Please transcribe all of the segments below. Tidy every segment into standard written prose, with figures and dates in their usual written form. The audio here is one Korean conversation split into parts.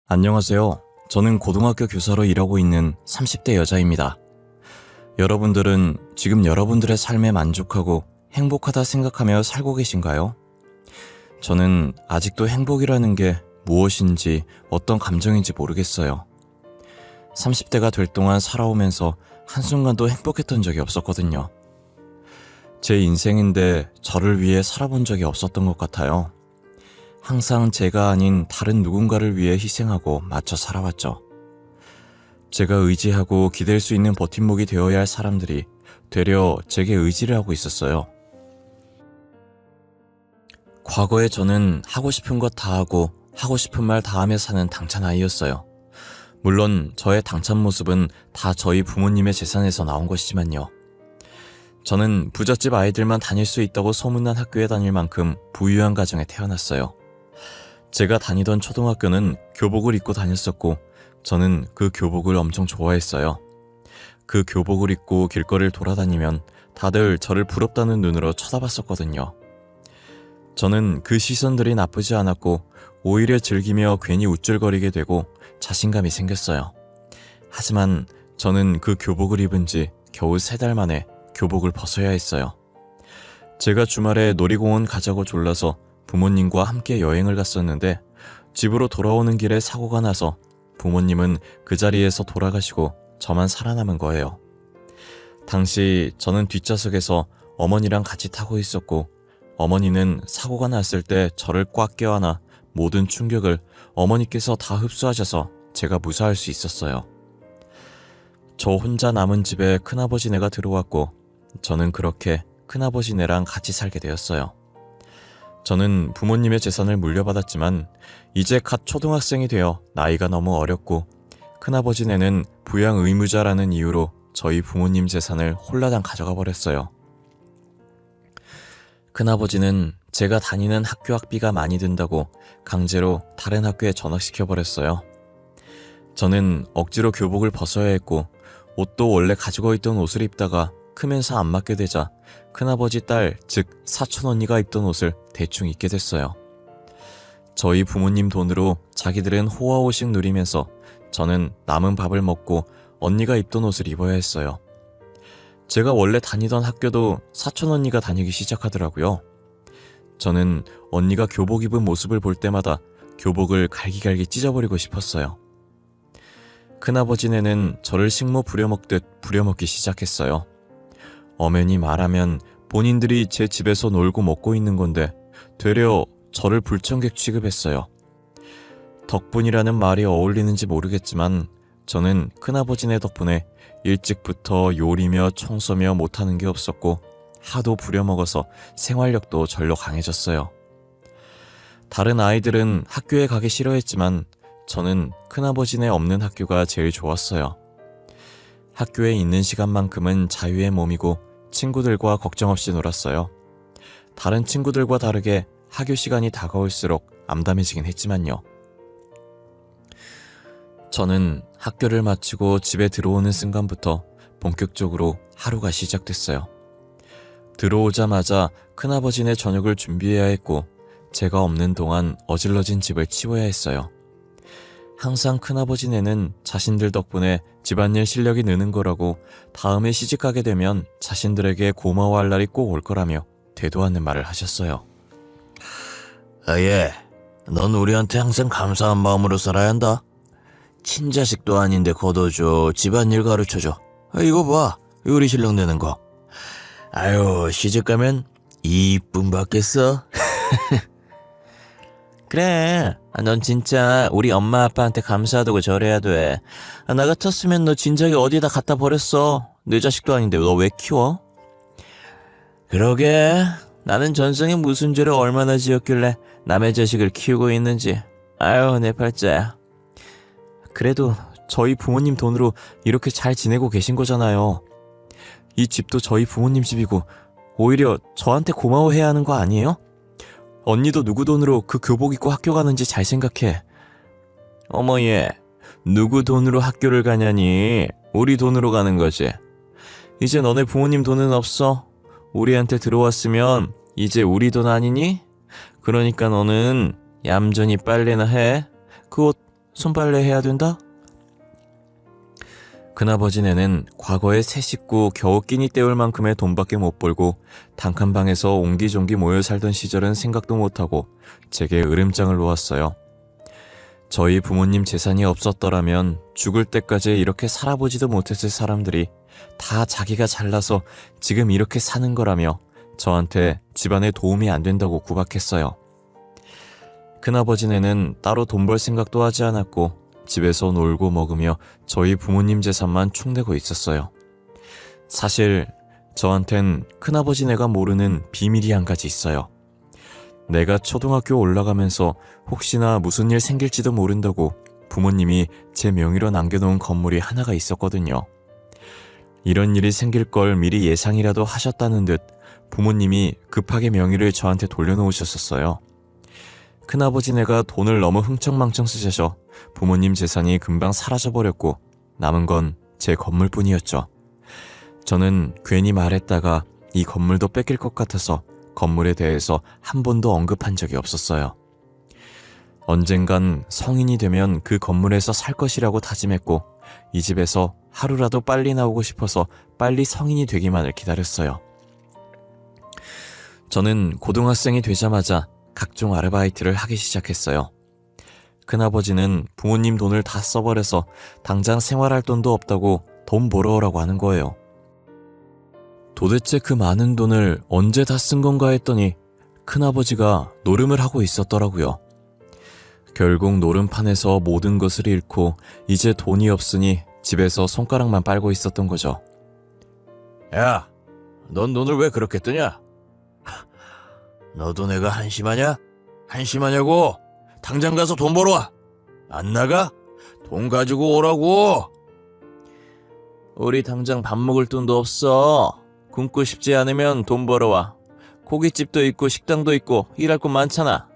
안녕하세요. 저는 고등학교 교사로 일하고 있는 30대 여자입니다. 여러분들은 지금 여러분들의 삶에 만족하고 행복하다 생각하며 살고 계신가요? 저는 아직도 행복이라는 게 무엇인지 어떤 감정인지 모르겠어요. 30대가 될 동안 살아오면서 한순간도 행복했던 적이 없었거든요. 제 인생인데 저를 위해 살아본 적이 없었던 것 같아요. 항상 제가 아닌 다른 누군가를 위해 희생하고 맞춰 살아왔죠. 제가 의지하고 기댈 수 있는 버팀목이 되어야 할 사람들이 되려 제게 의지를 하고 있었어요. 과거에 저는 하고 싶은 것 다 하고 하고 싶은 말 다 하며 사는 당찬 아이였어요. 물론 저의 당찬 모습은 다 저희 부모님의 재산에서 나온 것이지만요. 저는 부잣집 아이들만 다닐 수 있다고 소문난 학교에 다닐 만큼 부유한 가정에 태어났어요. 제가 다니던 초등학교는 교복을 입고 다녔었고 저는 그 교복을 엄청 좋아했어요. 그 교복을 입고 길거리를 돌아다니면 다들 저를 부럽다는 눈으로 쳐다봤었거든요. 저는 그 시선들이 나쁘지 않았고 오히려 즐기며 괜히 우쭐거리게 되고 자신감이 생겼어요. 하지만 저는 그 교복을 입은 지 겨우 3달 만에 교복을 벗어야 했어요. 제가 주말에 놀이공원 가자고 졸라서 부모님과 함께 여행을 갔었는데 집으로 돌아오는 길에 사고가 나서 부모님은 그 자리에서 돌아가시고 저만 살아남은 거예요. 당시 저는 뒷좌석에서 어머니랑 같이 타고 있었고 어머니는 사고가 났을 때 저를 꽉 껴안아 모든 충격을 어머니께서 다 흡수하셔서 제가 무사할 수 있었어요. 저 혼자 남은 집에 큰아버지네가 들어왔고 저는 그렇게 큰아버지네랑 같이 살게 되었어요. 저는 부모님의 재산을 물려받았지만 이제 갓 초등학생이 되어 나이가 너무 어렸고 큰아버지네는 부양 의무자라는 이유로 저희 부모님 재산을 홀라당 가져가 버렸어요. 큰아버지는 제가 다니는 학교 학비가 많이 든다고 강제로 다른 학교에 전학시켜버렸어요. 저는 억지로 교복을 벗어야 했고 옷도 원래 가지고 있던 옷을 입다가 크면서 안 맞게 되자 큰아버지 딸, 즉 사촌 언니가 입던 옷을 대충 입게 됐어요. 저희 부모님 돈으로 자기들은 호화호식 누리면서 저는 남은 밥을 먹고 언니가 입던 옷을 입어야 했어요. 제가 원래 다니던 학교도 사촌 언니가 다니기 시작하더라고요. 저는 언니가 교복 입은 모습을 볼 때마다 교복을 갈기갈기 찢어버리고 싶었어요. 큰아버지네는 저를 식모 부려먹듯 부려먹기 시작했어요. 엄연히 말하면 본인들이 제 집에서 놀고 먹고 있는 건데 되려 저를 불청객 취급했어요. 덕분이라는 말이 어울리는지 모르겠지만 저는 큰아버지네 덕분에 일찍부터 요리며 청소며 못하는 게 없었고 하도 부려먹어서 생활력도 절로 강해졌어요. 다른 아이들은 학교에 가기 싫어했지만 저는 큰아버지네 없는 학교가 제일 좋았어요. 학교에 있는 시간만큼은 자유의 몸이고 친구들과 걱정 없이 놀았어요. 다른 친구들과 다르게 학교 시간이 다가올수록 암담해지긴 했지만요. 저는 학교를 마치고 집에 들어오는 순간부터 본격적으로 하루가 시작됐어요. 들어오자마자 큰아버지네 저녁을 준비해야 했고 제가 없는 동안 어질러진 집을 치워야 했어요. 항상 큰아버지네는 자신들 덕분에 집안일 실력이 느는 거라고 다음에 시집가게 되면 자신들에게 고마워할 날이 꼭 올 거라며 되도 않는 말을 하셨어요. 예, 넌 우리한테 항상 감사한 마음으로 살아야 한다. 친자식도 아닌데 걷어줘, 집안일 가르쳐줘. 이거 봐, 요리 실력 내는 거. 아유, 시집가면 이쁨 받겠어? 그래, 넌 진짜 우리 엄마 아빠한테 감사하다고 절해야 돼. 나 같았으면 너 진작에 어디다 갖다 버렸어. 내 자식도 아닌데 너 왜 키워? 그러게, 나는 전생에 무슨 죄를 얼마나 지었길래 남의 자식을 키우고 있는지. 아유, 내 팔자야. 그래도 저희 부모님 돈으로 이렇게 잘 지내고 계신 거잖아요. 이 집도 저희 부모님 집이고 오히려 저한테 고마워해야 하는 거 아니에요? 언니도 누구 돈으로 그 교복 입고 학교 가는지 잘 생각해. 어머 얘, 누구 돈으로 학교를 가냐니. 우리 돈으로 가는 거지. 이제 너네 부모님 돈은 없어. 우리한테 들어왔으면 이제 우리 돈 아니니? 그러니까 너는 얌전히 빨래나 해. 그 옷 손빨래 해야 된다? 큰아버지네는 과거에 세 식구 겨우 끼니 때울 만큼의 돈밖에 못 벌고 단칸방에서 옹기종기 모여 살던 시절은 생각도 못하고 제게 으름장을 놓았어요. 저희 부모님 재산이 없었더라면 죽을 때까지 이렇게 살아보지도 못했을 사람들이 다 자기가 잘나서 지금 이렇게 사는 거라며 저한테 집안에 도움이 안 된다고 구박했어요. 큰아버지네는 따로 돈 벌 생각도 하지 않았고 집에서 놀고 먹으며 저희 부모님 재산만 축내고 있었어요. 사실 저한텐 큰아버지네가 모르는 비밀이 한 가지 있어요. 내가 초등학교 올라가면서 혹시나 무슨 일 생길지도 모른다고 부모님이 제 명의로 남겨놓은 건물이 하나가 있었거든요. 이런 일이 생길 걸 미리 예상이라도 하셨다는 듯 부모님이 급하게 명의를 저한테 돌려놓으셨었어요. 큰아버지네가 돈을 너무 흥청망청 쓰셔서 부모님 재산이 금방 사라져버렸고 남은 건 제 건물뿐이었죠. 저는 괜히 말했다가 이 건물도 뺏길 것 같아서 건물에 대해서 한 번도 언급한 적이 없었어요. 언젠간 성인이 되면 그 건물에서 살 것이라고 다짐했고 이 집에서 하루라도 빨리 나오고 싶어서 빨리 성인이 되기만을 기다렸어요. 저는 고등학생이 되자마자 각종 아르바이트를 하기 시작했어요. 큰아버지는 부모님 돈을 다 써버려서 당장 생활할 돈도 없다고 돈 벌어오라고 하는 거예요. 도대체 그 많은 돈을 언제 다 쓴 건가 했더니 큰아버지가 노름을 하고 있었더라고요. 결국 노름판에서 모든 것을 잃고 이제 돈이 없으니 집에서 손가락만 빨고 있었던 거죠. 야, 넌 돈을 왜 그렇게 뜨냐? 너도 내가 한심하냐? 한심하냐고? 당장 가서 돈 벌어와. 안 나가? 돈 가지고 오라고. 우리 당장 밥 먹을 돈도 없어. 굶고 싶지 않으면 돈 벌어와. 고깃집도 있고 식당도 있고 일할 곳 많잖아.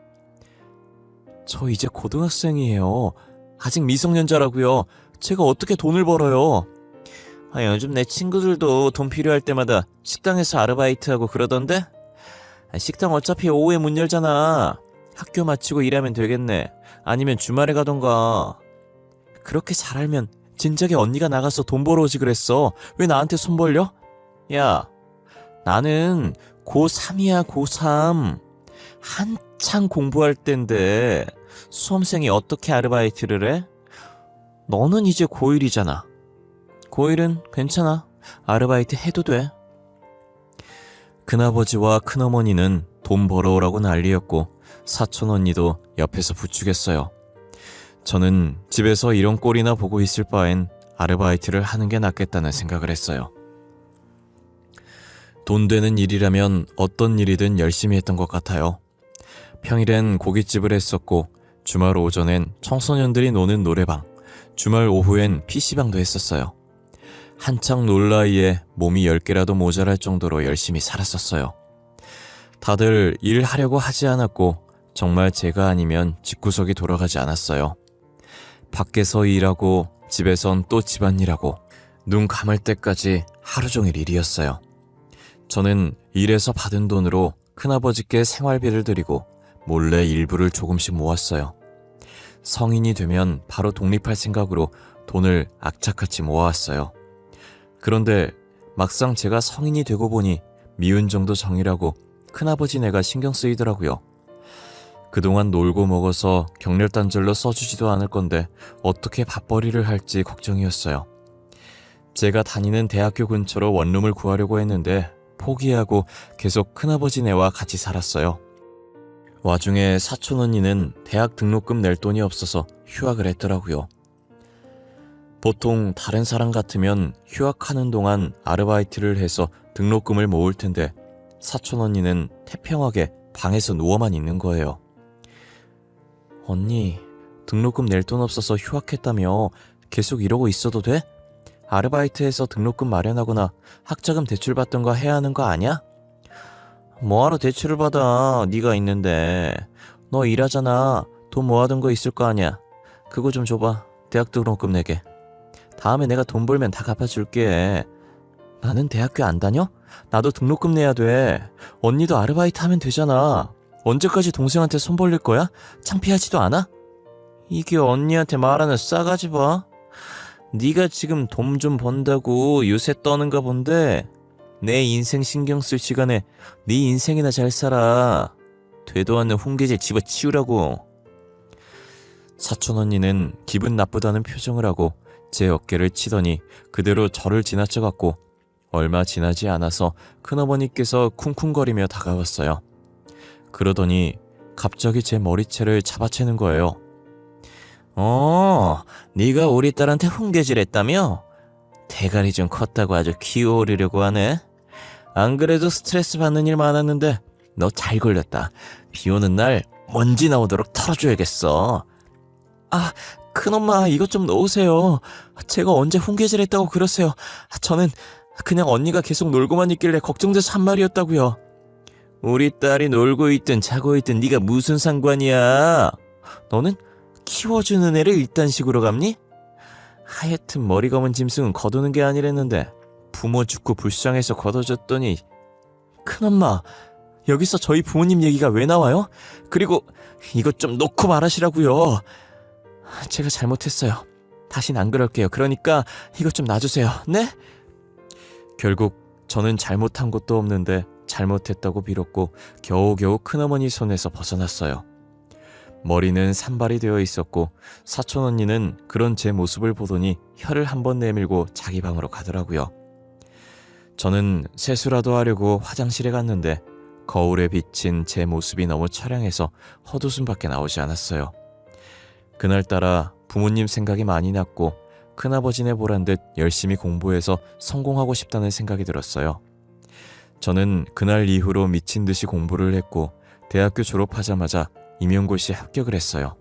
저 이제 고등학생이에요. 아직 미성년자라고요. 제가 어떻게 돈을 벌어요? 요즘 내 친구들도 돈 필요할 때마다 식당에서 아르바이트하고 그러던데? 식당 어차피 오후에 문 열잖아. 학교 마치고 일하면 되겠네. 아니면 주말에 가던가. 그렇게 잘 알면 진작에 언니가 나가서 돈 벌어오지 그랬어. 왜 나한테 손 벌려? 야, 나는 고3이야, 고3. 한창 공부할 땐데 수험생이 어떻게 아르바이트를 해? 너는 이제 고1이잖아. 고1은 괜찮아. 아르바이트 해도 돼. 큰아버지와 큰어머니는 돈 벌어오라고 난리였고 사촌 언니도 옆에서 부추겼어요. 저는 집에서 이런 꼴이나 보고 있을 바엔 아르바이트를 하는 게 낫겠다는 생각을 했어요. 돈 되는 일이라면 어떤 일이든 열심히 했던 것 같아요. 평일엔 고깃집을 했었고 주말 오전엔 청소년들이 노는 노래방, 주말 오후엔 PC방도 했었어요. 한창 놀 나이에 몸이 10개라도 모자랄 정도로 열심히 살았었어요. 다들 일하려고 하지 않았고 정말 제가 아니면 집구석이 돌아가지 않았어요. 밖에서 일하고 집에선 또 집안일하고 눈 감을 때까지 하루 종일 일이었어요. 저는 일해서 받은 돈으로 큰아버지께 생활비를 드리고 몰래 일부를 조금씩 모았어요. 성인이 되면 바로 독립할 생각으로 돈을 악착같이 모아왔어요. 그런데 막상 제가 성인이 되고 보니 미운 정도 정이라고 큰아버지네가 신경 쓰이더라고요. 그동안 놀고 먹어서 경렬단절로 써주지도 않을 건데 어떻게 밥벌이를 할지 걱정이었어요. 제가 다니는 대학교 근처로 원룸을 구하려고 했는데 포기하고 계속 큰아버지네와 같이 살았어요. 와중에 사촌 언니는 대학 등록금 낼 돈이 없어서 휴학을 했더라고요. 보통 다른 사람 같으면 휴학하는 동안 아르바이트를 해서 등록금을 모을 텐데 사촌 언니는 태평하게 방에서 누워만 있는 거예요. 언니, 등록금 낼 돈 없어서 휴학했다며 계속 이러고 있어도 돼? 아르바이트해서 등록금 마련하거나 학자금 대출 받던가 해야 하는 거 아니야? 뭐하러 대출을 받아, 네가 있는데. 너 일하잖아. 돈 모아둔 거 있을 거 아니야. 그거 좀 줘봐. 대학 등록금 내게. 다음에 내가 돈 벌면 다 갚아줄게. 나는 대학교 안 다녀? 나도 등록금 내야 돼. 언니도 아르바이트 하면 되잖아. 언제까지 동생한테 손 벌릴 거야? 창피하지도 않아? 이게 언니한테 말하는 싸가지 봐. 네가 지금 돈 좀 번다고 요새 떠는가 본데 내 인생 신경 쓸 시간에 네 인생이나 잘 살아. 되도 않는 훈계질 집어치우라고. 사촌 언니는 기분 나쁘다는 표정을 하고 제 어깨를 치더니 그대로 저를 지나쳐갔고 얼마 지나지 않아서 큰어머니께서 쿵쿵거리며 다가왔어요. 그러더니 갑자기 제 머리채를 잡아채는 거예요. 네가 우리 딸한테 훈계질했다며? 대가리 좀 컸다고 아주 키워오르려고 하네. 안 그래도 스트레스 받는 일 많았는데 너 잘 걸렸다. 비 오는 날 먼지 나오도록 털어줘야겠어. 아, 큰엄마 이것 좀 넣으세요. 제가 언제 훈계질했다고 그러세요. 저는 그냥 언니가 계속 놀고만 있길래 걱정돼서 한 말이었다고요. 우리 딸이 놀고 있든 자고 있든 네가 무슨 상관이야. 너는 키워주는 애를 이딴 식으로 갚니? 하여튼 머리 검은 짐승은 거두는 게 아니랬는데 부모 죽고 불쌍해서 걷어줬더니. 큰엄마, 여기서 저희 부모님 얘기가 왜 나와요? 그리고 이것 좀 놓고 말하시라고요. 제가 잘못했어요. 다신 안 그럴게요. 그러니까 이것 좀 놔주세요. 네? 결국 저는 잘못한 것도 없는데 잘못했다고 빌었고 겨우겨우 큰어머니 손에서 벗어났어요. 머리는 산발이 되어 있었고 사촌 언니는 그런 제 모습을 보더니 혀를 한번 내밀고 자기 방으로 가더라고요. 저는 세수라도 하려고 화장실에 갔는데 거울에 비친 제 모습이 너무 처량해서 헛웃음밖에 나오지 않았어요. 그날따라 부모님 생각이 많이 났고 큰아버지네 보란 듯 열심히 공부해서 성공하고 싶다는 생각이 들었어요. 저는 그날 이후로 미친 듯이 공부를 했고 대학교 졸업하자마자 임용고시에 합격을 했어요.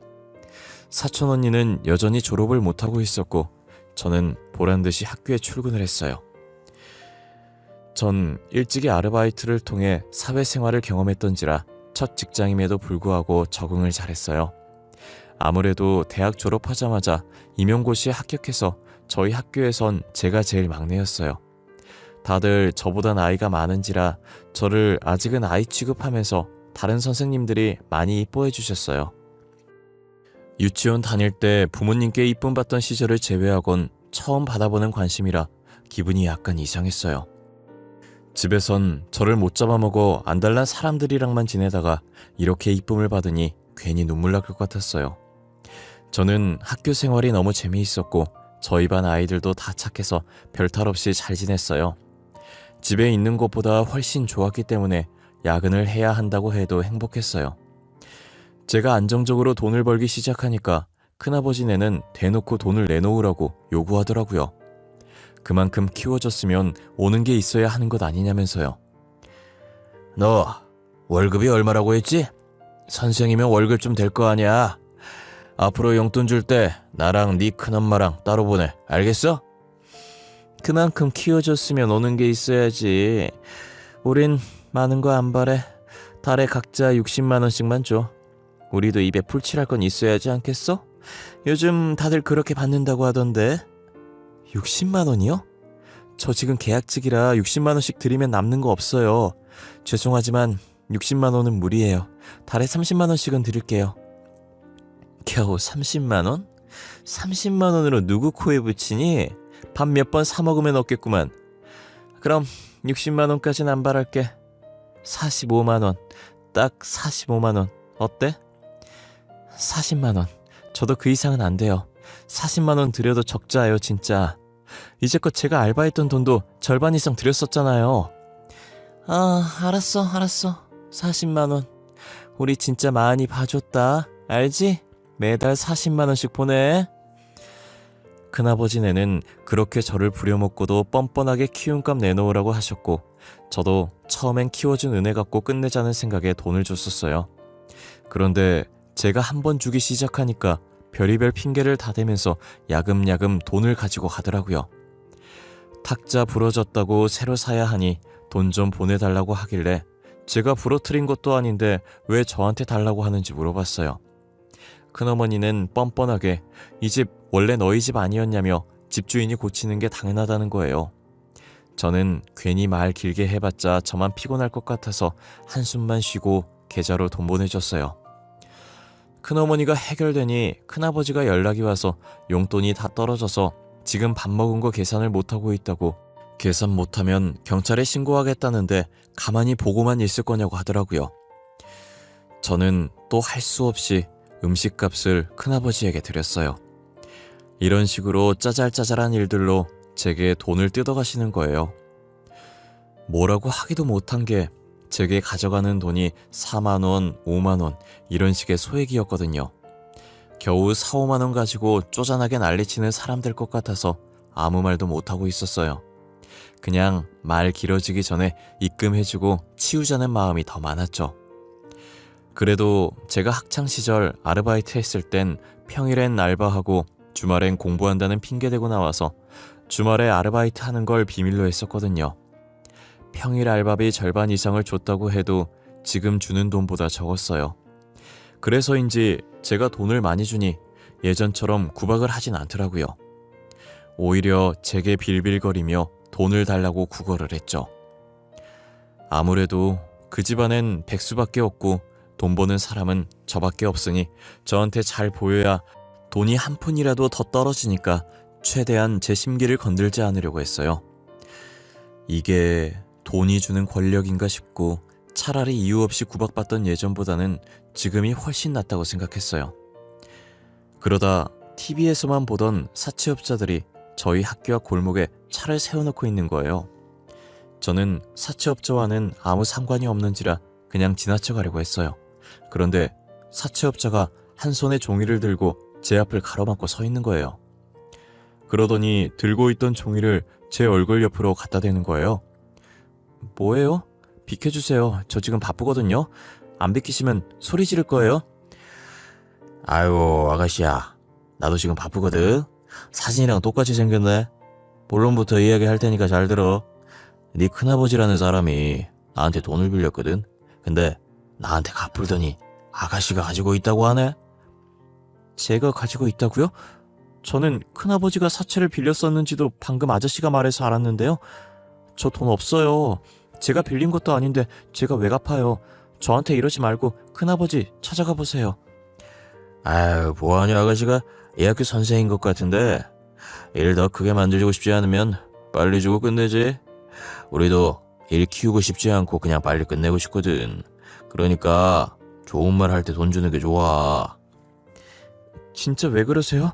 사촌 언니는 여전히 졸업을 못하고 있었고 저는 보란듯이 학교에 출근을 했어요. 전 일찍이 아르바이트를 통해 사회생활을 경험했던지라 첫 직장임에도 불구하고 적응을 잘했어요. 아무래도 대학 졸업하자마자 임용고시에 합격해서 저희 학교에선 제가 제일 막내였어요. 다들 저보다 나이가 많은지라 저를 아직은 아이 취급하면서 다른 선생님들이 많이 이뻐해 주셨어요. 유치원 다닐 때 부모님께 이쁨 받던 시절을 제외하곤 처음 받아보는 관심이라 기분이 약간 이상했어요. 집에선 저를 못 잡아먹어 안달난 사람들이랑만 지내다가 이렇게 이쁨을 받으니 괜히 눈물 날 것 같았어요. 저는 학교 생활이 너무 재미있었고 저희 반 아이들도 다 착해서 별탈 없이 잘 지냈어요. 집에 있는 것보다 훨씬 좋았기 때문에 야근을 해야 한다고 해도 행복했어요. 제가 안정적으로 돈을 벌기 시작하니까 큰아버지네는 대놓고 돈을 내놓으라고 요구하더라고요. 그만큼 키워줬으면 오는 게 있어야 하는 것 아니냐면서요. 너 월급이 얼마라고 했지? 선생이면 월급 좀 될 거 아니야. 앞으로 용돈 줄 때 나랑 네 큰엄마랑 따로 보내. 알겠어? 그만큼 키워줬으면 오는 게 있어야지. 우린 많은 거 안 바래. 달에 각자 60만 원씩만 줘. 우리도 입에 풀칠할 건 있어야지 않겠어? 요즘 다들 그렇게 받는다고 하던데. 60만 원이요? 저 지금 계약직이라 60만 원씩 드리면 남는 거 없어요. 죄송하지만 60만 원은 무리예요. 달에 30만 원씩은 드릴게요. 겨우 30만 원? 30만 원으로 누구 코에 붙이니? 밥 몇 번 사 먹으면 없겠구만. 그럼 60만 원까지는 안 바랄게. 45만 원. 딱 45만 원. 어때? 40만 원. 저도 그 이상은 안 돼요. 40만 원 드려도 적자예요, 진짜. 이제껏 제가 알바했던 돈도 절반 이상 드렸었잖아요. 알았어. 40만 원. 우리 진짜 많이 봐줬다. 알지? 매달 40만 원씩 보내. 큰아버지네는 그렇게 저를 부려먹고도 뻔뻔하게 키움값 내놓으라고 하셨고 저도 처음엔 키워준 은혜 갚고 끝내자는 생각에 돈을 줬었어요. 그런데 제가 한 번 주기 시작하니까 별의별 핑계를 다 대면서 야금야금 돈을 가지고 가더라고요. 탁자 부러졌다고 새로 사야 하니 돈 좀 보내달라고 하길래 제가 부러뜨린 것도 아닌데 왜 저한테 달라고 하는지 물어봤어요. 큰어머니는 뻔뻔하게 이 집 원래 너희 집 아니었냐며 집주인이 고치는 게 당연하다는 거예요. 저는 괜히 말 길게 해봤자 저만 피곤할 것 같아서 한숨만 쉬고 계좌로 돈 보내줬어요. 큰어머니가 해결되니 큰아버지가 연락이 와서 용돈이 다 떨어져서 지금 밥 먹은 거 계산을 못하고 있다고, 계산 못하면 경찰에 신고하겠다는데 가만히 보고만 있을 거냐고 하더라고요. 저는 또 할 수 없이 음식값을 큰아버지에게 드렸어요. 이런 식으로 짜잘짜잘한 일들로 제게 돈을 뜯어가시는 거예요. 뭐라고 하기도 못한 게 제게 가져가는 돈이 4만 원, 5만 원 이런 식의 소액이었거든요. 겨우 4, 5만 원 가지고 쪼잔하게 난리치는 사람들 것 같아서 아무 말도 못하고 있었어요. 그냥 말 길어지기 전에 입금해주고 치우자는 마음이 더 많았죠. 그래도 제가 학창시절 아르바이트 했을 땐 평일엔 알바하고 주말엔 공부한다는 핑계대고 나와서 주말에 아르바이트 하는 걸 비밀로 했었거든요. 평일 알바비 절반 이상을 줬다고 해도 지금 주는 돈보다 적었어요. 그래서인지 제가 돈을 많이 주니 예전처럼 구박을 하진 않더라고요. 오히려 제게 빌빌거리며 돈을 달라고 구걸을 했죠. 아무래도 그 집안엔 백수밖에 없고 돈 버는 사람은 저밖에 없으니 저한테 잘 보여야 돈이 한 푼이라도 더 떨어지니까 최대한 제 심기를 건들지 않으려고 했어요. 이게 돈이 주는 권력인가 싶고 차라리 이유 없이 구박받던 예전보다는 지금이 훨씬 낫다고 생각했어요. 그러다 TV에서만 보던 사채업자들이 저희 학교 앞 골목에 차를 세워놓고 있는 거예요. 저는 사채업자와는 아무 상관이 없는지라 그냥 지나쳐 가려고 했어요. 그런데 사채업자가 한 손에 종이를 들고 제 앞을 가로막고 서 있는 거예요. 그러더니 들고 있던 종이를 제 얼굴 옆으로 갖다 대는 거예요. 뭐예요? 비켜주세요. 저 지금 바쁘거든요. 안 비키시면 소리 지를 거예요. 아유, 아가씨야. 나도 지금 바쁘거든. 사진이랑 똑같이 생겼네. 본론부터 이야기할 테니까 잘 들어. 네 큰아버지라는 사람이 나한테 돈을 빌렸거든. 근데 나한테 갚으더니 아가씨가 가지고 있다고 하네. 제가 가지고 있다고요? 저는 큰아버지가 사채를 빌렸었는지도 방금 아저씨가 말해서 알았는데요. 저 돈 없어요. 제가 빌린 것도 아닌데 제가 왜 갚아요. 저한테 이러지 말고 큰아버지 찾아가 보세요. 아유, 뭐하냐 아가씨가 이 학교 선생인 것 같은데 일 더 크게 만들고 싶지 않으면 빨리 주고 끝내지. 우리도 일 키우고 싶지 않고 그냥 빨리 끝내고 싶거든. 그러니까 좋은 말 할 때 돈 주는 게 좋아. 진짜 왜 그러세요?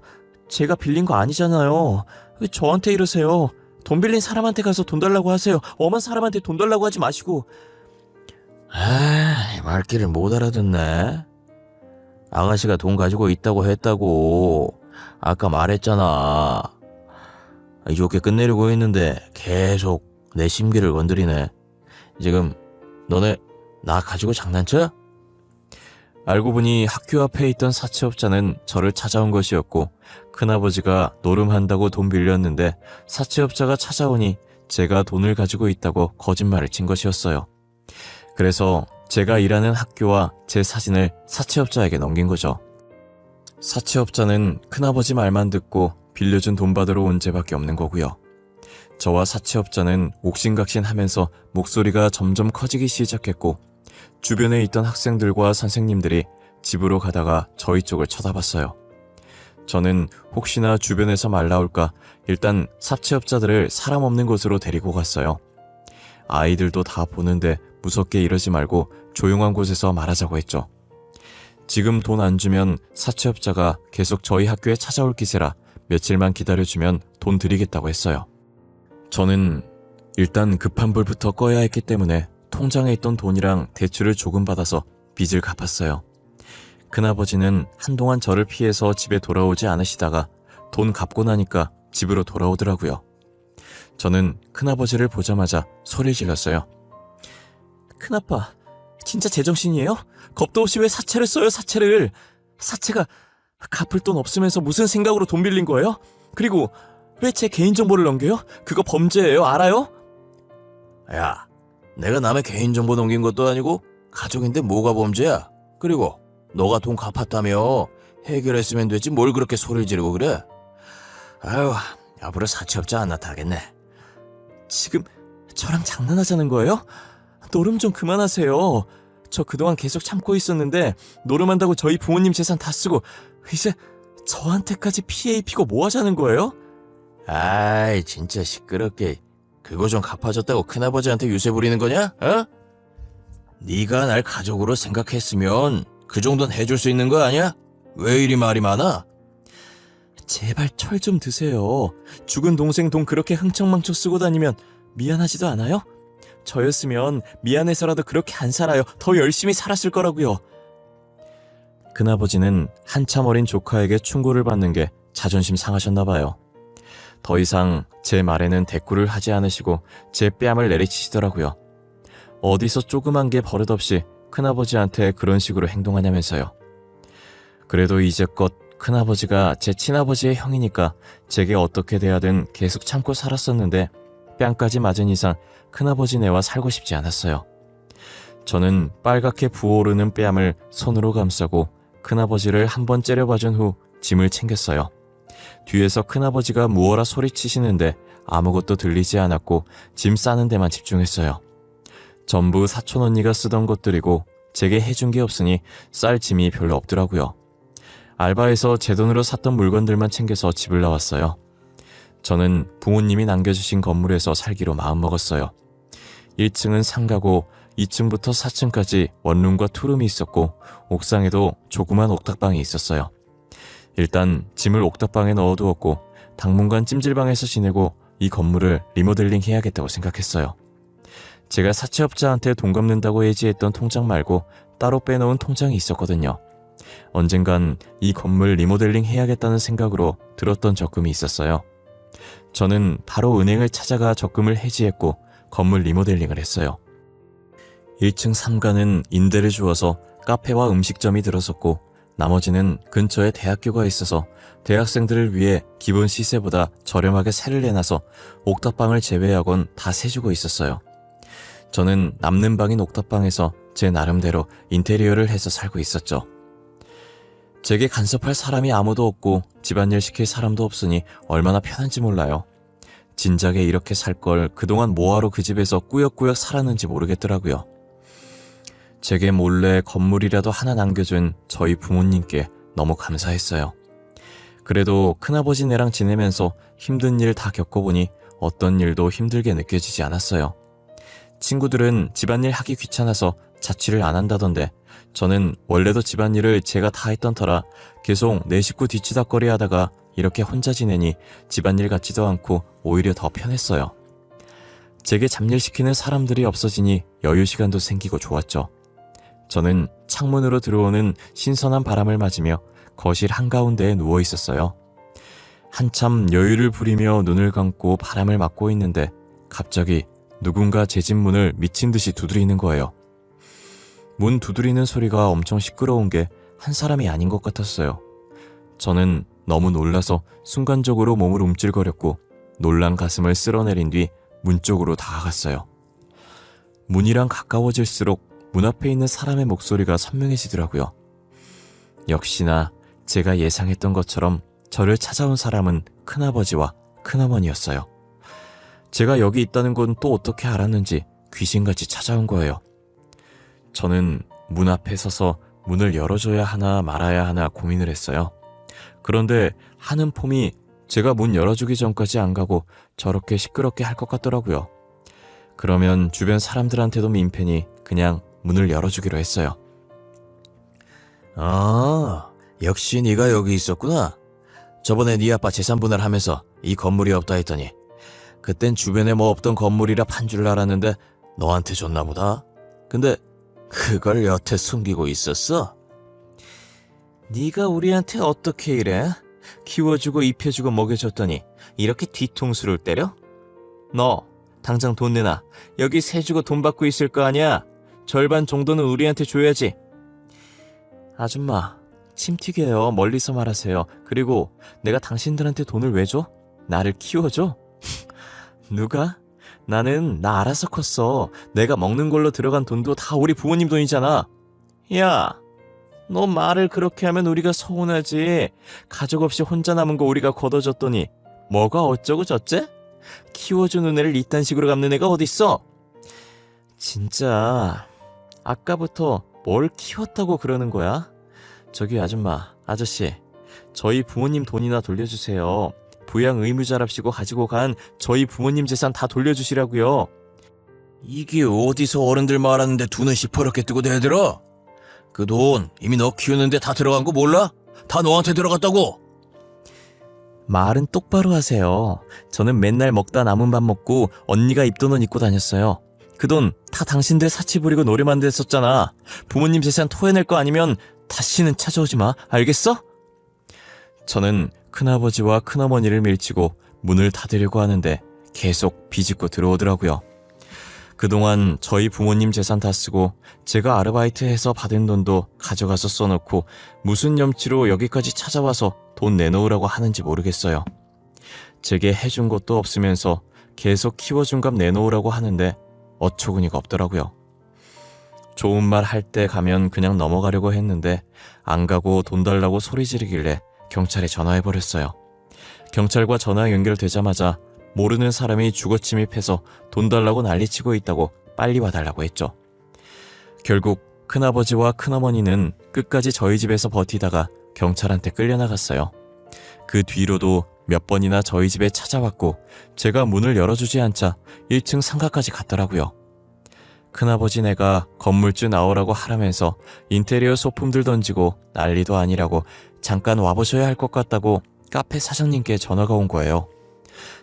제가 빌린 거 아니잖아요. 왜 저한테 이러세요? 돈 빌린 사람한테 가서 돈 달라고 하세요. 엄한 사람한테 돈 달라고 하지 마시고. 아, 말귀를 못 알아듣네. 아가씨가 돈 가지고 있다고 했다고 아까 말했잖아. 이렇게 끝내려고 했는데 계속 내 심기를 건드리네. 지금 너네 나 가지고 장난쳐? 알고 보니 학교 앞에 있던 사채업자는 저를 찾아온 것이었고 큰아버지가 노름한다고 돈 빌렸는데 사채업자가 찾아오니 제가 돈을 가지고 있다고 거짓말을 친 것이었어요. 그래서 제가 일하는 학교와 제 사진을 사채업자에게 넘긴 거죠. 사채업자는 큰아버지 말만 듣고 빌려준 돈 받으러 온 제밖에 없는 거고요. 저와 사채업자는 옥신각신하면서 목소리가 점점 커지기 시작했고 주변에 있던 학생들과 선생님들이 집으로 가다가 저희 쪽을 쳐다봤어요. 저는 혹시나 주변에서 말 나올까 일단 사채업자들을 사람 없는 곳으로 데리고 갔어요. 아이들도 다 보는데 무섭게 이러지 말고 조용한 곳에서 말하자고 했죠. 지금 돈 안 주면 사채업자가 계속 저희 학교에 찾아올 기세라 며칠만 기다려주면 돈 드리겠다고 했어요. 저는 일단 급한 불부터 꺼야 했기 때문에 통장에 있던 돈이랑 대출을 조금 받아서 빚을 갚았어요. 큰아버지는 한동안 저를 피해서 집에 돌아오지 않으시다가 돈 갚고 나니까 집으로 돌아오더라고요. 저는 큰아버지를 보자마자 소리를 질렀어요. 큰아빠, 진짜 제정신이에요? 겁도 없이 왜 사채를 써요, 사채를? 사채가 갚을 돈 없으면서 무슨 생각으로 돈 빌린 거예요? 그리고 왜 제 개인정보를 넘겨요? 그거 범죄예요, 알아요? 야, 내가 남의 개인정보 넘긴 것도 아니고 가족인데 뭐가 범죄야? 그리고 너가 돈 갚았다며 해결했으면 되지 뭘 그렇게 소리를 지르고 그래? 아유, 앞으로 사채업자 안 나타나겠네. 지금 저랑 장난하자는 거예요? 노름 좀 그만하세요. 저 그동안 계속 참고 있었는데 노름한다고 저희 부모님 재산 다 쓰고 이제 저한테까지 피해 입히고 뭐 하자는 거예요? 아이 진짜 시끄럽게. 그거 좀 갚아줬다고 큰아버지한테 유세 부리는 거냐? 어? 네가 날 가족으로 생각했으면 그 정도는 해줄 수 있는 거 아니야? 왜 이리 말이 많아? 제발 철 좀 드세요. 죽은 동생 돈 그렇게 흥청망청 쓰고 다니면 미안하지도 않아요? 저였으면 미안해서라도 그렇게 안 살아요. 더 열심히 살았을 거라고요. 큰아버지는 한참 어린 조카에게 충고를 받는 게 자존심 상하셨나 봐요. 더 이상 제 말에는 대꾸를 하지 않으시고 제 뺨을 내리치시더라고요. 어디서 조그만 게 버릇없이 큰아버지한테 그런 식으로 행동하냐면서요. 그래도 이제껏 큰아버지가 제 친아버지의 형이니까 제게 어떻게 대하든 계속 참고 살았었는데 뺨까지 맞은 이상 큰아버지네와 살고 싶지 않았어요. 저는 빨갛게 부어오르는 뺨을 손으로 감싸고 큰아버지를 한번 째려봐준 후 짐을 챙겼어요. 뒤에서 큰아버지가 무어라 소리치시는데 아무것도 들리지 않았고 짐 싸는 데만 집중했어요. 전부 사촌 언니가 쓰던 것들이고 제게 해준 게 없으니 쌀 짐이 별로 없더라고요. 알바에서 제 돈으로 샀던 물건들만 챙겨서 집을 나왔어요. 저는 부모님이 남겨주신 건물에서 살기로 마음먹었어요. 1층은 상가고 2층부터 4층까지 원룸과 투룸이 있었고 옥상에도 조그만 옥탑방이 있었어요. 일단 짐을 옥탑방에 넣어두었고 당분간 찜질방에서 지내고 이 건물을 리모델링 해야겠다고 생각했어요. 제가 사채업자한테 돈 갚는다고 예지했던 통장 말고 따로 빼놓은 통장이 있었거든요. 언젠간 이 건물 리모델링 해야겠다는 생각으로 들었던 적금이 있었어요. 저는 바로 은행을 찾아가 적금을 해지했고 건물 리모델링을 했어요. 1층 3가는 임대를 주어서 카페와 음식점이 들어섰고 나머지는 근처에 대학교가 있어서 대학생들을 위해 기본 시세보다 저렴하게 세를 내놔서 옥탑방을 제외하곤 다 세주고 있었어요. 저는 남는 방인 옥탑방에서 제 나름대로 인테리어를 해서 살고 있었죠. 제게 간섭할 사람이 아무도 없고 집안일 시킬 사람도 없으니 얼마나 편한지 몰라요. 진작에 이렇게 살 걸 그동안 뭐하러 그 집에서 꾸역꾸역 살았는지 모르겠더라고요. 제게 몰래 건물이라도 하나 남겨준 저희 부모님께 너무 감사했어요. 그래도 큰아버지네랑 지내면서 힘든 일 다 겪어보니 어떤 일도 힘들게 느껴지지 않았어요. 친구들은 집안일 하기 귀찮아서 자취를 안 한다던데 저는 원래도 집안일을 제가 다 했던 터라 계속 내 식구 뒤치다꺼리 하다가 이렇게 혼자 지내니 집안일 같지도 않고 오히려 더 편했어요. 제게 잡일 시키는 사람들이 없어지니 여유 시간도 생기고 좋았죠. 저는 창문으로 들어오는 신선한 바람을 맞으며 거실 한가운데에 누워 있었어요. 한참 여유를 부리며 눈을 감고 바람을 맞고 있는데 갑자기 누군가 제 집 문을 미친 듯이 두드리는 거예요. 문 두드리는 소리가 엄청 시끄러운 게 한 사람이 아닌 것 같았어요. 저는 너무 놀라서 순간적으로 몸을 움찔거렸고 놀란 가슴을 쓸어내린 뒤 문 쪽으로 다가갔어요. 문이랑 가까워질수록 문 앞에 있는 사람의 목소리가 선명해지더라고요. 역시나 제가 예상했던 것처럼 저를 찾아온 사람은 큰아버지와 큰어머니였어요. 제가 여기 있다는 건 또 어떻게 알았는지 귀신같이 찾아온 거예요. 저는 문 앞에 서서 문을 열어줘야 하나 말아야 하나 고민을 했어요. 그런데 하는 폼이 제가 문 열어주기 전까지 안 가고 저렇게 시끄럽게 할 것 같더라고요. 그러면 주변 사람들한테도 민폐니 그냥 문을 열어주기로 했어요. 아, 역시 네가 여기 있었구나. 저번에 네 아빠 재산 분할하면서 이 건물이 없다 했더니 그땐 주변에 뭐 없던 건물이라 판 줄 알았는데 너한테 줬나 보다. 근데 그걸 여태 숨기고 있었어? 네가 우리한테 어떻게 이래? 키워주고 입혀주고 먹여줬더니 이렇게 뒤통수를 때려? 너 당장 돈 내놔. 여기 세 주고 돈 받고 있을 거 아니야. 절반 정도는 우리한테 줘야지. 아줌마, 침 튀겨요. 멀리서 말하세요. 그리고 내가 당신들한테 돈을 왜 줘? 나를 키워줘? 누가? 나는 나 알아서 컸어. 내가 먹는 걸로 들어간 돈도 다 우리 부모님 돈이잖아. 야, 너 말을 그렇게 하면 우리가 서운하지. 가족 없이 혼자 남은 거 우리가 걷어줬더니 뭐가 어쩌고 저째? 키워주는 애를 이딴 식으로 갚는 애가 어딨어? 진짜 아까부터 뭘 키웠다고 그러는 거야? 저기 아줌마, 아저씨, 저희 부모님 돈이나 돌려주세요. 부양 의무자랍시고 가지고 간 저희 부모님 재산 다 돌려주시라고요. 이게 어디서 어른들 말하는데 두 눈 시퍼렇게 뜨고 대들어? 그 돈 이미 너 키우는데 다 들어간 거 몰라? 다 너한테 들어갔다고. 말은 똑바로 하세요. 저는 맨날 먹다 남은 밥 먹고 언니가 입던 옷 입고 다녔어요. 그 돈 다 당신들 사치 부리고 노래만 됐었잖아. 부모님 재산 토해낼 거 아니면 다시는 찾아오지 마. 알겠어? 저는 큰아버지와 큰어머니를 밀치고 문을 닫으려고 하는데 계속 비집고 들어오더라고요. 그동안 저희 부모님 재산 다 쓰고 제가 아르바이트해서 받은 돈도 가져가서 써놓고 무슨 염치로 여기까지 찾아와서 돈 내놓으라고 하는지 모르겠어요. 제게 해준 것도 없으면서 계속 키워준 값 내놓으라고 하는데 어처구니가 없더라고요. 좋은 말 할 때 가면 그냥 넘어가려고 했는데 안 가고 돈 달라고 소리 지르길래 경찰에 전화해버렸어요. 경찰과 전화 연결되자마자 모르는 사람이 주거 침입해서 돈 달라고 난리치고 있다고 빨리 와달라고 했죠. 결국 큰아버지와 큰어머니는 끝까지 저희 집에서 버티다가 경찰한테 끌려나갔어요. 그 뒤로도 몇 번이나 저희 집에 찾아왔고 제가 문을 열어주지 않자 1층 상가까지 갔더라고요. 큰아버지네가 건물주 나오라고 하라면서 인테리어 소품들 던지고 난리도 아니라고 잠깐 와보셔야 할 것 같다고 카페 사장님께 전화가 온 거예요.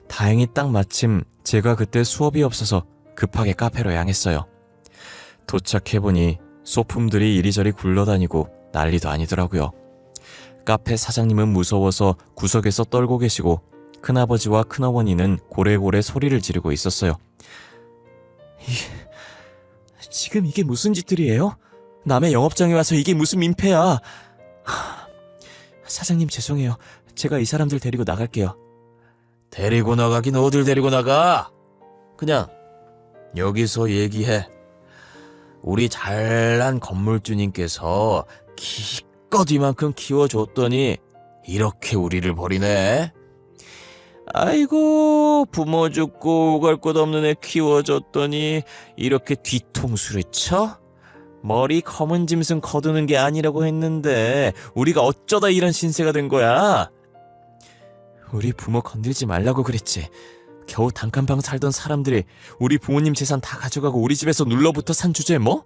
다행히 딱 마침 제가 그때 수업이 없어서 급하게 카페로 향했어요. 도착해보니 소품들이 이리저리 굴러다니고 난리도 아니더라고요. 카페 사장님은 무서워서 구석에서 떨고 계시고 큰아버지와 큰어머니는 고래고래 소리를 지르고 있었어요. 지금 이게 무슨 짓들이에요? 남의 영업장에 와서 이게 무슨 민폐야? 사장님 죄송해요. 제가 이 사람들 데리고 나갈게요. 데리고 나가긴 어딜 데리고 나가? 그냥 여기서 얘기해. 우리 잘난 건물주님께서 기껏 이만큼 키워줬더니 이렇게 우리를 버리네. 아이고 부모 죽고 오갈 것 없는 애 키워줬더니 이렇게 뒤통수를 쳐? 머리 검은 짐승 거두는 게 아니라고 했는데 우리가 어쩌다 이런 신세가 된 거야? 우리 부모 건들지 말라고 그랬지. 겨우 단칸방 살던 사람들이 우리 부모님 재산 다 가져가고 우리 집에서 눌러붙어 산 주제에 뭐?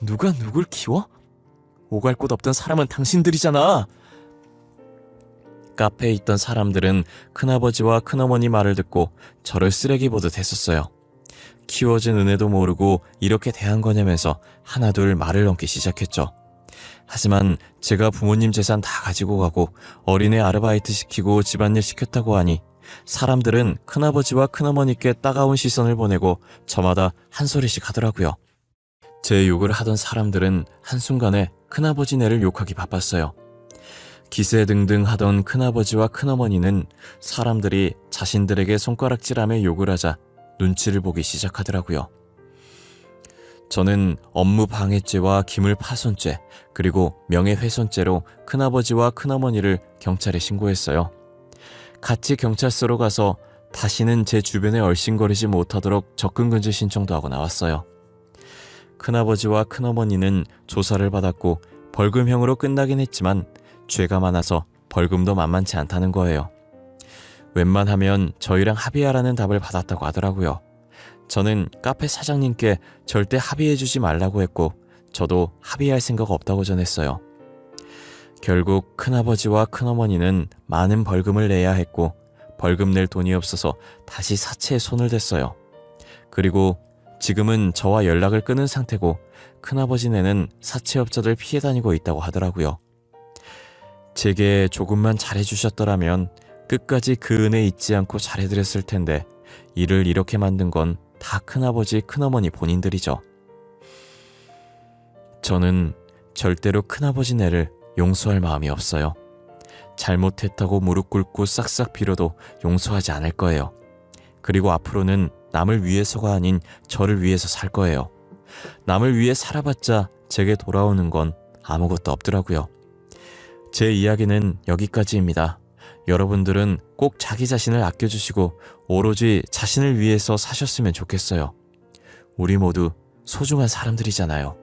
누가 누굴 키워? 오갈 곳 없던 사람은 당신들이잖아. 카페에 있던 사람들은 큰아버지와 큰어머니 말을 듣고 저를 쓰레기 보듯 했었어요. 키워준 은혜도 모르고 이렇게 대한 거냐면서 하나둘 말을 넘기 시작했죠. 하지만 제가 부모님 재산 다 가지고 가고 어린애 아르바이트 시키고 집안일 시켰다고 하니 사람들은 큰아버지와 큰어머니께 따가운 시선을 보내고 저마다 한 소리씩 하더라고요. 제 욕을 하던 사람들은 한순간에 큰아버지네를 욕하기 바빴어요. 기세등등 하던 큰아버지와 큰어머니는 사람들이 자신들에게 손가락질하며 욕을 하자 눈치를 보기 시작하더라고요. 저는 업무 방해죄와 기물파손죄 그리고 명예훼손죄로 큰아버지와 큰어머니를 경찰에 신고했어요. 같이 경찰서로 가서 다시는 제 주변에 얼씬거리지 못하도록 접근금지 신청도 하고 나왔어요. 큰아버지와 큰어머니는 조사를 받았고 벌금형으로 끝나긴 했지만 죄가 많아서 벌금도 만만치 않다는 거예요. 웬만하면 저희랑 합의하라는 답을 받았다고 하더라고요. 저는 카페 사장님께 절대 합의해주지 말라고 했고 저도 합의할 생각 없다고 전했어요. 결국 큰아버지와 큰어머니는 많은 벌금을 내야 했고 벌금 낼 돈이 없어서 다시 사채에 손을 댔어요. 그리고 지금은 저와 연락을 끊은 상태고 큰아버지네는 사채업자들 피해 다니고 있다고 하더라고요. 제게 조금만 잘해주셨더라면 끝까지 그 은혜 잊지 않고 잘해드렸을 텐데 일을 이렇게 만든 건 다 큰아버지 큰어머니 본인들이죠. 저는 절대로 큰아버지네를 용서할 마음이 없어요. 잘못했다고 무릎 꿇고 싹싹 빌어도 용서하지 않을 거예요. 그리고 앞으로는 남을 위해서가 아닌 저를 위해서 살 거예요. 남을 위해 살아봤자 제게 돌아오는 건 아무것도 없더라고요. 제 이야기는 여기까지입니다. 여러분들은 꼭 자기 자신을 아껴주시고 오로지 자신을 위해서 사셨으면 좋겠어요. 우리 모두 소중한 사람들이잖아요.